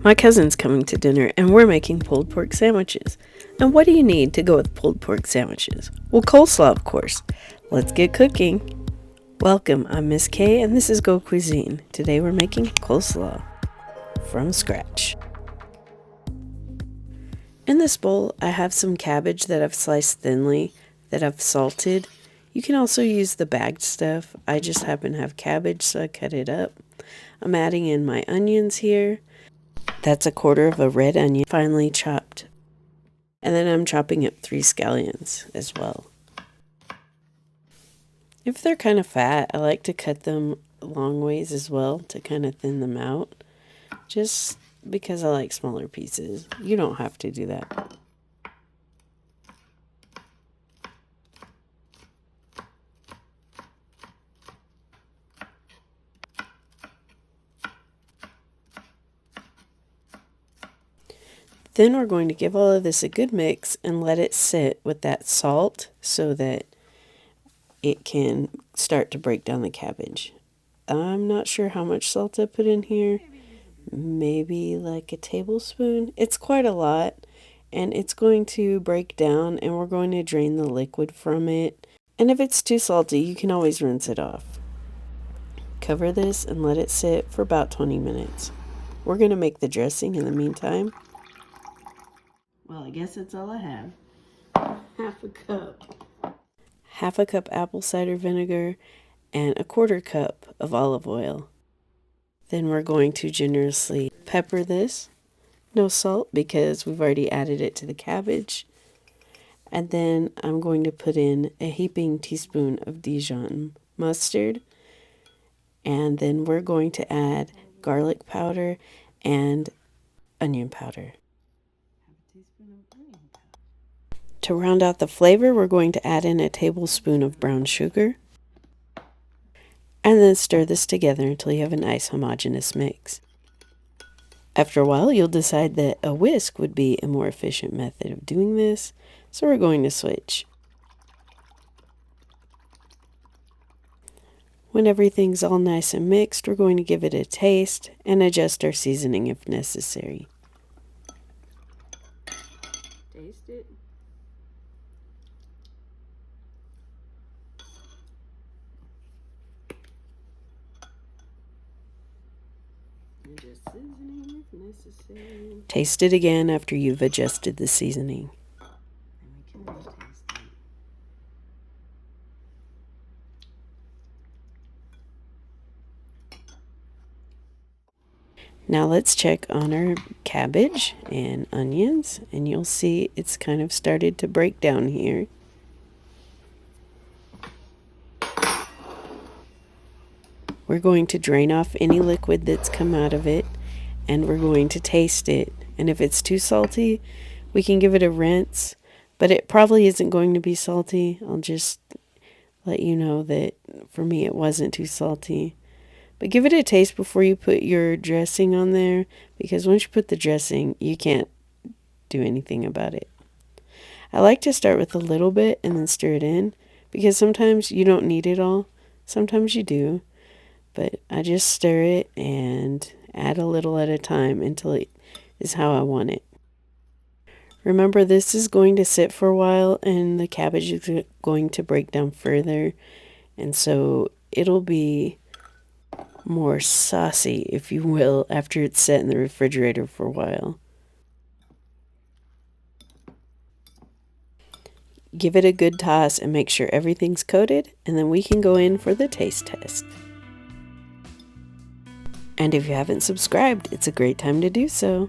My cousin's coming to dinner and we're making pulled pork sandwiches. And what do you need to go with pulled pork sandwiches? Well, coleslaw, of course. Let's get cooking. Welcome, I'm Miss Kay and this is Go Cuisine. Today we're making coleslaw from scratch. In this bowl, I have some cabbage that I've sliced thinly, that I've salted. You can also use the bagged stuff. I just happen to have cabbage, so I cut it up. I'm adding in my onions here. That's 1/4 of a red onion, finely chopped. And then I'm chopping up 3 scallions as well. If they're kind of fat, I like to cut them long ways as well to kind of thin them out. Just because I like smaller pieces. You don't have to do that. Then we're going to give all of this a good mix and let it sit with that salt so that it can start to break down the cabbage. I'm not sure how much salt I put in here. Maybe like a tablespoon. It's quite a lot and it's going to break down and we're going to drain the liquid from it. And if it's too salty, you can always rinse it off. Cover this and let it sit for about 20 minutes. We're going to make the dressing in the meantime. Well, I guess that's all I have. Half a cup apple cider vinegar and 1/4 cup of olive oil. Then we're going to generously pepper this. No salt because we've already added it to the cabbage. And then I'm going to put in a heaping teaspoon of Dijon mustard. And then we're going to add garlic powder and onion powder. To round out the flavor, we're going to add in a tablespoon of brown sugar. And then stir this together until you have a nice homogeneous mix. After a while, you'll decide that a whisk would be a more efficient method of doing this, so we're going to switch. When everything's all nice and mixed, we're going to give it a taste and adjust our seasoning if necessary. Taste it. Seasoning if necessary. Taste it again after you've adjusted the seasoning. Now let's check on our cabbage and onions, and you'll see it's kind of started to break down here. We're going to drain off any liquid that's come out of it, and we're going to taste it. And if it's too salty, we can give it a rinse, but it probably isn't going to be salty. I'll just let you know that for me it wasn't too salty. But give it a taste before you put your dressing on there, because once you put the dressing, you can't do anything about it. I like to start with a little bit and then stir it in, because sometimes you don't need it all. Sometimes you do. But I just stir it and add a little at a time until it is how I want it. Remember, this is going to sit for a while and the cabbage is going to break down further. And so it'll be more saucy, if you will, after it's set in the refrigerator for a while. Give it a good toss and make sure everything's coated, and then we can go in for the taste test. And if you haven't subscribed, it's a great time to do so.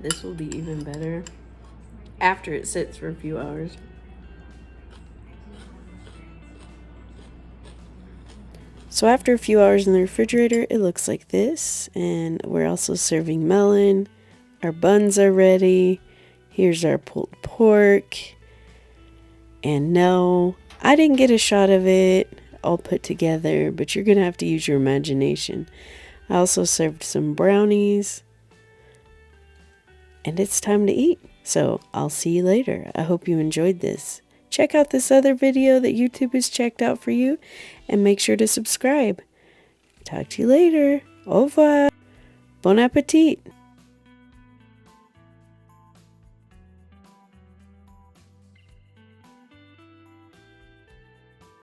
This will be even better after it sits for a few hours. So after a few hours in the refrigerator, it looks like this. And we're also serving melon. Our buns are ready. Here's our pulled pork. And no, I didn't get a shot of it all put together, but you're going to have to use your imagination. I also served some brownies. And it's time to eat. So I'll see you later. I hope you enjoyed this. check out this other video that YouTube has checked out for you, and make sure to subscribe. Talk to you later. Au revoir. Bon appetit.